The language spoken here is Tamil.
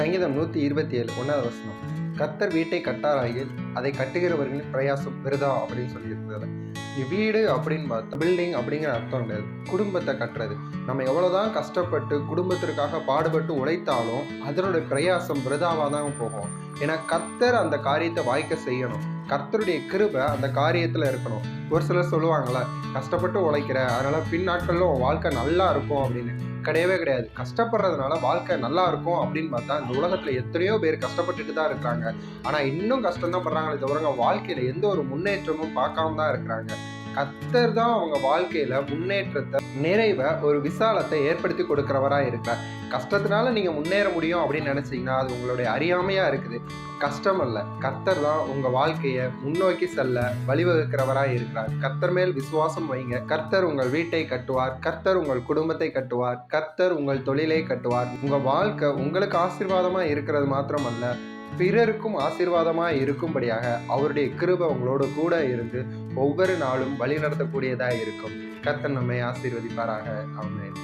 சங்கீதம் 127 1வது வசனம், கர்த்தர் வீட்டை கட்டாராயில் அதை கட்டுகிறவர்களின் பிரயாசம் விருதா அப்படின்னு சொல்லியிருக்கிறது. வீடு அப்படின்னு பார்த்தா பில்டிங் அப்படிங்கிற அர்த்தம் கிடையாது, குடும்பத்தை கட்டுறது. நம்ம எவ்வளவுதான் கஷ்டப்பட்டு குடும்பத்திற்காக பாடுபட்டு உழைத்தாலும் அதனுடைய பிரயாசம் விருதாவாக தான் போகும். ஏன்னா கர்த்தர் அந்த காரியத்தை வாய்க்க செய்யணும், கர்த்தருடைய கிருபை அந்த காரியத்துல இருக்கணும். ஒரு சிலர் சொல்லுவாங்கல்ல, கஷ்டப்பட்டு உழைக்கிற அதனால பின் நாட்கள்ல உன் வாழ்க்கை நல்லா இருக்கும் அப்படின்னு. கிடையவே கிடையாது. கஷ்டப்படுறதுனால வாழ்க்கை நல்லா இருக்கும் அப்படின்னு பார்த்தா இந்த உலகத்துல எத்தனையோ பேர் கஷ்டப்பட்டுட்டு தான் இருக்கிறாங்க. ஆனா இன்னும் கஷ்டம் தான் படுறாங்களே தவிர வாழ்க்கையில எந்த ஒரு முன்னேற்றமும் பார்க்காம தான் இருக்கிறாங்க. கர்த்தர் தான் அவங்க வாழ்க்கையில முன்னேற்றத்தை, நிறைவை, ஒரு விசாலத்தை ஏற்படுத்தி கொடுக்கிறவரா இருக்கிறார். கஷ்டத்தினால நீங்க முன்னேற முடியும் அப்படின்னு நினைச்சீங்கன்னா அது உங்களுடைய அறியாமையா இருக்குது. கஷ்டம் அல்ல, கர்த்தர் தான் உங்க வாழ்க்கையை முன்னோக்கி செல்ல வழிவகுக்கிறவரா இருக்கிறார். கர்த்தர் மேல் விசுவாசம் வைங்க. கர்த்தர் உங்கள் வீட்டை கட்டுவார், கர்த்தர் உங்கள் குடும்பத்தை கட்டுவார், கர்த்தர் உங்கள் தொழிலை கட்டுவார். உங்க வாழ்க்கை உங்களுக்கு ஆசீர்வாதமா இருக்கிறது மாத்திரமல்ல, பிறருக்கும் ஆசீர்வாதமாய் இருக்கும்படியாக அவருடைய கிருபை உங்களோடு கூட இருந்து ஒவ்வொரு நாளும் வழி நடத்தக்கூடியதா இருக்கும். கர்த்தர் நம்மை ஆசீர்வதிப்பாராக. ஆமென்.